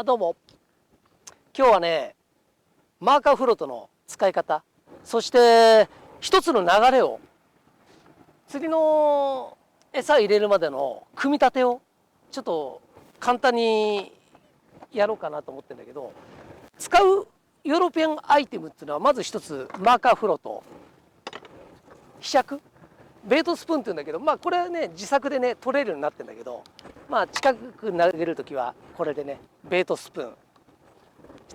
どうも。今日はね、マーカーフロートの使い方、そして一つの流れを、釣りの餌入れるまでの組み立てをちょっと簡単にやろうかなと思ってるんだけど、使うヨーロピアンアイテムっていうのはまず一つマーカーフロート、ひしゃく、ベイトスプーンっていうんだけど、これはね自作でね取れるようになってるんだけど、近く投げるときはこれでねベイトスプーン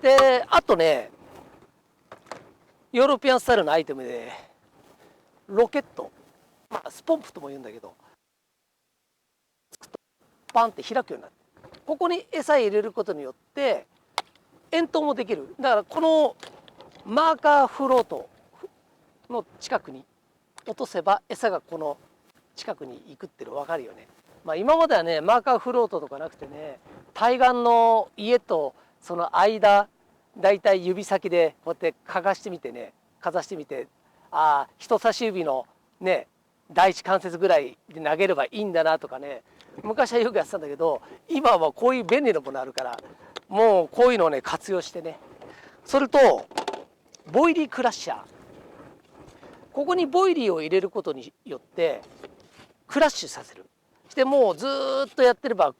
で、あとねヨーロピアンスタイルのアイテムでロケット、スポンプとも言うんだけど、パンって開くようになって、ここに餌入れることによって遠投もできる。だからこのマーカーフロートの近くに落とせば餌がこの近くに行くっていうの分かるよね。今まではねマーカーフロートとかなくてね、対岸の家とその間だいたい指先でこうやってかざしてみて、人差し指のね第一関節ぐらいで投げればいいんだなとかね、昔はよくやってたんだけど、今はこういう便利なものあるから、もうこういうのをね活用してね。それとボイリークラッシャー、ここにボイリーを入れることによってクラッシュさせる。してもうずっとやってれば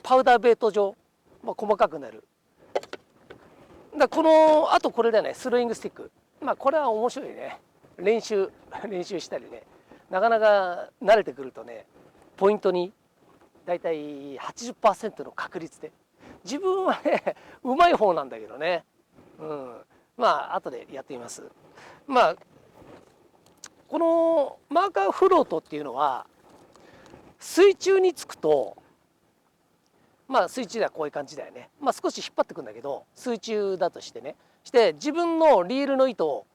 パウダーベイト状、細かくなる。このあとこれだよね、スローイングスティック。これは面白いね。練習したりね、なかなか慣れてくるとね、ポイントにだいたい 80% の確率で、自分はねうまい方なんだけどね、後でやってみます。このマーカーフロートっていうのは水中につくと、水中ではこういう感じだよね。少し引っ張ってくんだけど、水中だとしてね、して自分のリールの糸を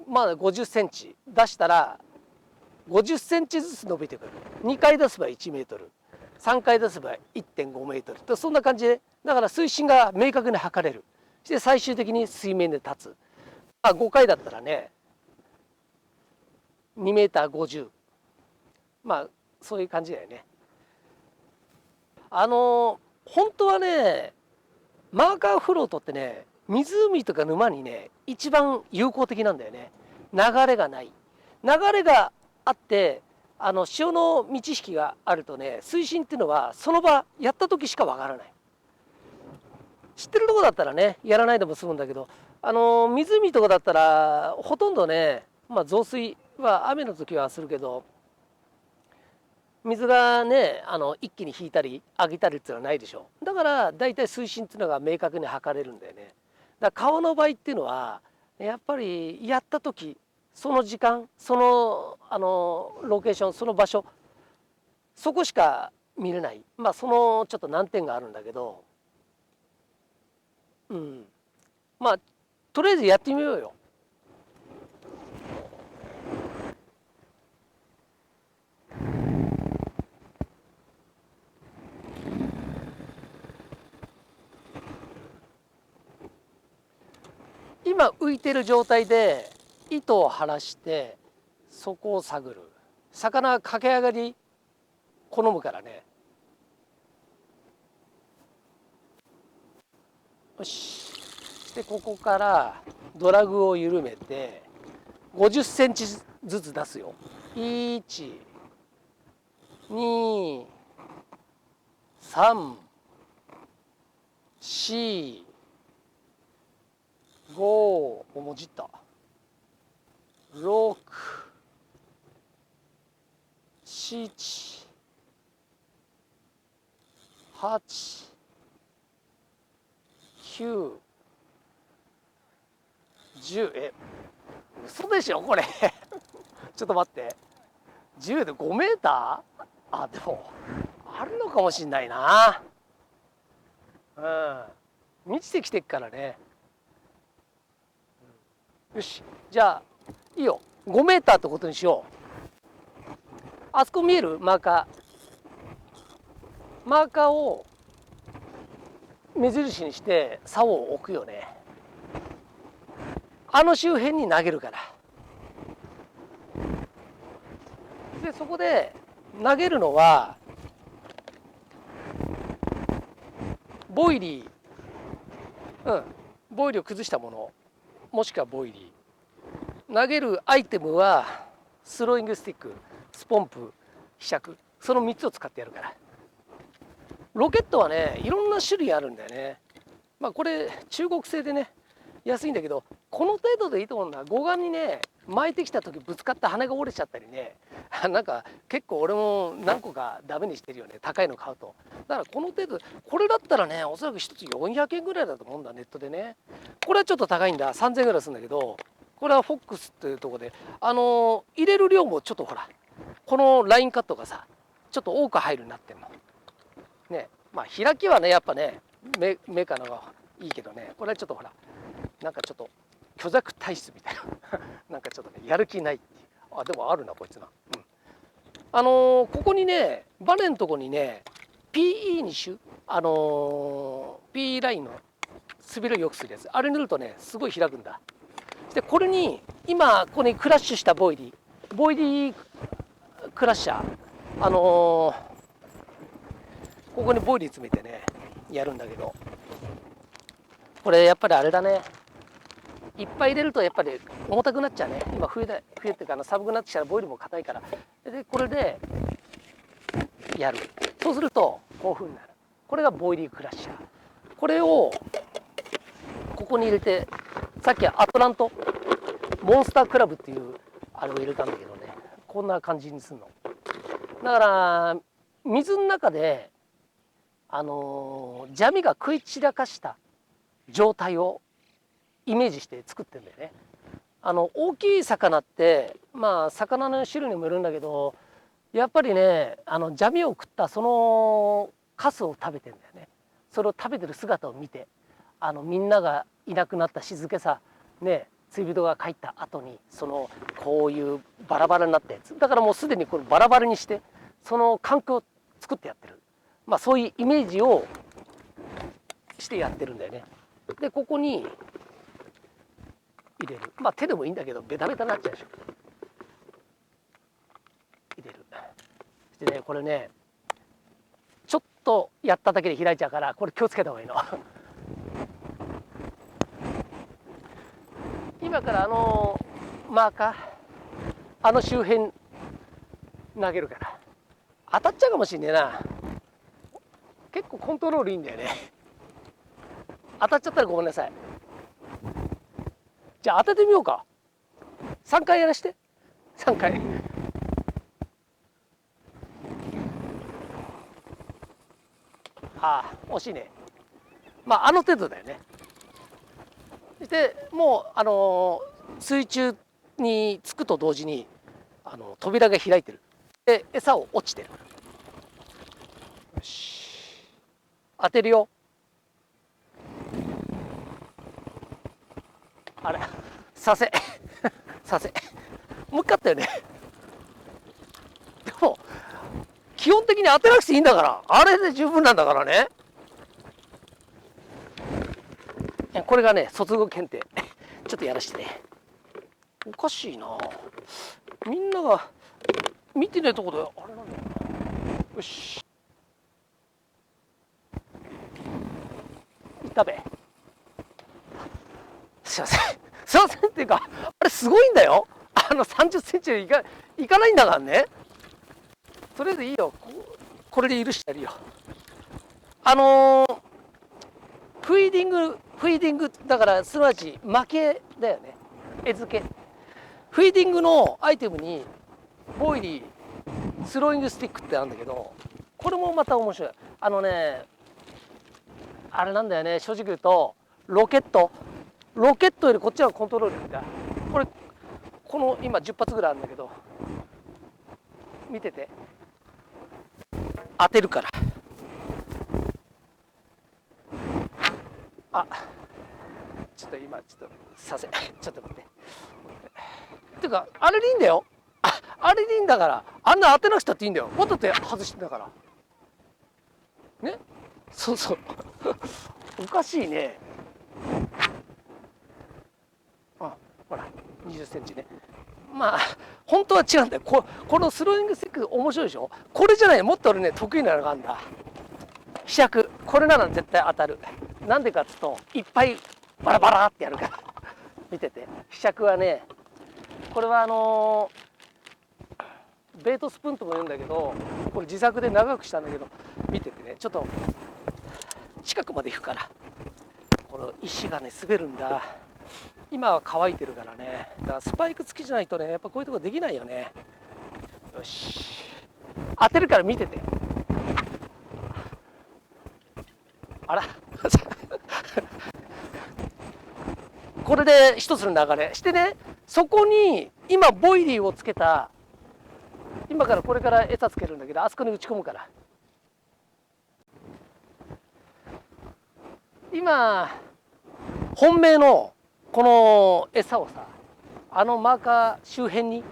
50センチ出したら50センチずつ伸びてくる。2回出せば1メートル、3回出せば 1.5 メートルと、そんな感じで、だから水深が明確に測れる。して最終的に水面で立つ。5回だったらね2メーター50、そういう感じだよね。本当はねマーカーフロートってね、湖とか沼にね一番有効的なんだよね。流れがない、流れがあって、潮の満ち引きがあるとね、水深っていうのはその場やった時しかわからない。知ってるとこだったらねやらないでも済むんだけど、湖とかだったらほとんどね、増水は雨の時はするけど、水がね一気に引いたり上げたりっていうのはないでしょ。だからだいたい水深っていうのが明確に測れるんだよね。だから川の場合っていうのはやっぱりやった時、その時間、そのロケーション、その場所、そこしか見れない。そのちょっと難点があるんだけど、とりあえずやってみようよ。今浮いてる状態で糸を張らしてそこを探る。魚は駆け上がり好むからね。よし。でここからドラグを緩めて50センチずつ出すよ。1、2、3、4、5、もじった。6、7、8、9、10。嘘でしょこれちょっと待って、10で5メーター、でもあるのかもしんないな。満ちてきてっからね。よし、じゃあいいよ、5メーターってことにしよう。あそこ見えるマーカーを目印にして竿を置くよね。周辺に投げるから。でそこで投げるのはボイリーボイリーを崩したもの、もしくはボイリー。投げるアイテムはスローイングスティック、スポンプ、ひしゃく、その3つを使ってやるから。ロケットはね、いろんな種類あるんだよね。まあこれ中国製でね、安いんだけど、この程度でいいと思うんだ。護岸にね巻いてきた時ぶつかった羽が折れちゃったりね、なんか結構俺も何個かダメにしてるよね、高いの買うと。だからこの程度、これだったらね、おそらく1つ400円ぐらいだと思うんだ、ネットでね。これはちょっと高いんだ、3000円ぐらいするんだけど、これはフォックスっていうところで入れる量もちょっとほら、このラインカットがさちょっと多く入るようになってんのね。まあ開きはねやっぱねメーカーの方がいいけどね、これはちょっとほら、なんかちょっと虚弱体質みたいななんかちょっとねやる気ないっていう。あ、でもあるなこいつな。ここにねバネのとこにね PE にPE ラインの滑りを良くするやつ、あれ塗るとねすごい開くんだ。でこれに今ここにクラッシュしたボイリークラッシャー、ここにボイリー詰めてねやるんだけど、これやっぱりあれだね、いっぱい入れるとやっぱり重たくなっちゃうね。今冬っていうか寒くなってきたらボイルも硬いから、でこれでやる。そうするとこういう風になる。これがボイリークラッシャー。これをここに入れて、さっきアトラントモンスタークラブっていうあれを入れたんだけどね、こんな感じにするの。だから水の中でジャミが食い散らかした状態をイメージして作ってんだよね。大きい魚ってまあ魚の種類にもよるんだけど、やっぱりねジャミを食ったそのカスを食べてんだよね。それを食べてる姿を見て、みんながいなくなった静けさね、釣り人が帰った後にこういうバラバラになったやつだから、もうすでにこれバラバラにしてその環境を作ってやってる、まあそういうイメージをしてやってるんだよね。でここに入れる。まあ手でもいいんだけどベタベタになっちゃうでしょ。入れる。そしてねこれねちょっとやっただけで開いちゃうから、これ気をつけた方がいいの今からマーカー周辺投げるから当たっちゃうかもしんねえな。結構コントロールいいんだよね。当たっちゃったらごめんなさい。じゃあ当ててみようか。3回やらして。3回。ああ惜しいね。まあ程度だよね。そしてもう水中に着くと同時に扉が開いてる。で餌を落ちてる。よし当てるよ。あれさせもう一回あったよね。でも基本的に当てなくていいんだから、あれで十分なんだからね。これがね卒業検定ちょっとやらしてね。おかしいな、みんなが見てないとこであれなんだよな。よしいったべ。すいませんすいませんっていうか、あれすごいんだよ。30センチでいかないんだからね。とりあえずいいよ、これで許してやるよ。フィーディングだから、すなわち負けだよね。餌付け。フィーディングのアイテムにボイリースローイングスティックってあるんだけど、これもまた面白い。あれなんだよね、正直言うとロケットよりこっちがコントロールいいんだ。この今10発ぐらいあるんだけど、見てて当てるから。あ、ちょっと今ちょっと待って。っていうかあれでいいんだよ。あれでいいんだから、あんな当てなくたっていいんだよ。わざと外してんだからね。そうおかしいね。ほら20センチね。まあ本当は違うんだよ。このスローイングスティック面白いでしょ。これじゃない、もっと俺ね得意なのがあるんだ。ひしゃく。これなら絶対当たる。なんでかっつうといっぱいバラバラってやるから見てて。ひしゃくはね、これはベイトスプーンとも言うんだけど、これ自作で長くしたんだけど、見ててね、ちょっと近くまで行くから、この石がね滑るんだ。今は乾いてるからね。だからスパイク付きじゃないとね、やっぱこういうとこできないよね。よし、当てるから見てて。あらこれで一つの流れしてね、そこに今ボイリーをつけた、今からこれから餌つけるんだけど、あそこに打ち込むから。今本命のこの餌をさ、あのマーカー周辺に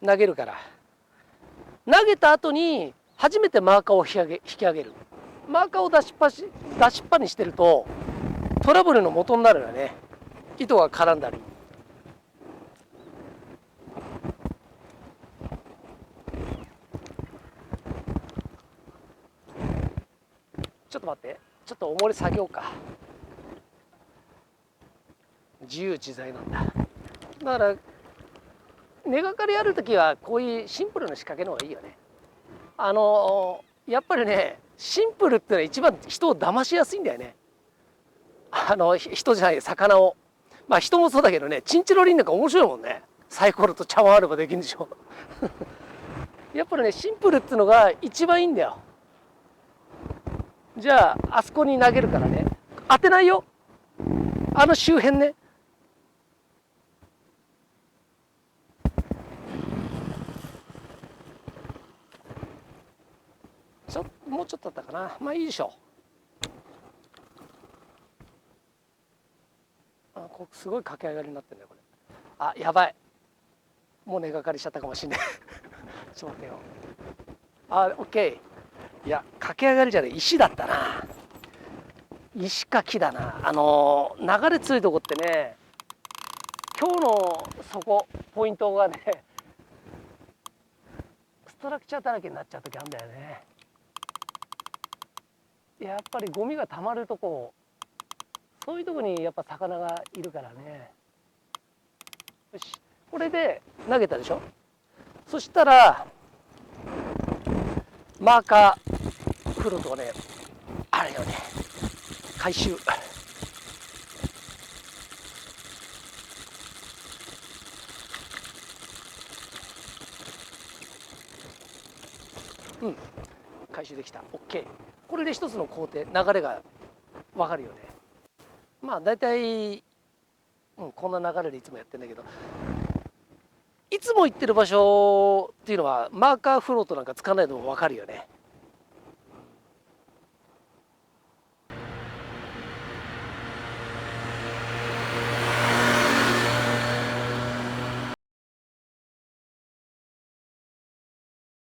投げるから、投げた後に初めてマーカーを引き上げる。マーカーを出しっぱにしてるとトラブルの元になるよね。糸が絡んだり。ちょっと待って、ちょっと重り下げようか。自由自在なんだ。だから根がかりやるときはこういうシンプルな仕掛けの方がいいよね。やっぱりね、シンプルってのは一番人を騙しやすいんだよね。人じゃない、魚を。まあ人もそうだけどね、チンチロリンなんか面白いもんね。サイコロと茶碗あればできるんでしょやっぱりね、シンプルってのが一番いいんだよ。じゃああそこに投げるからね、当てないよ、あの周辺ね。もうちょっとだったかな。まあいいでしょう。こすごい駆け上がりになってんだよこれ。あ、やばい、もう根がかりしちゃったかもしんないちょっと待ってよ。あ、オッケー。いや、駆け上がりじゃない、石だったな。石か木だな。流れ強いとこってね、今日のそこポイントがね、ストラクチャーだらけになっちゃう時あるんだよね。やっぱりゴミがたまるとこ、そういうとこにやっぱ魚がいるからね。よし、これで投げたでしょ。そしたらマーカーフロートがね、あれよね、回収。うん、回収できた。 OK。 これで一つの工程、流れが分かるよね。まあ大体、こんな流れでいつもやってんだけど、いつも行ってる場所っていうのはマーカーフロートなんか使わないのも分かるよね。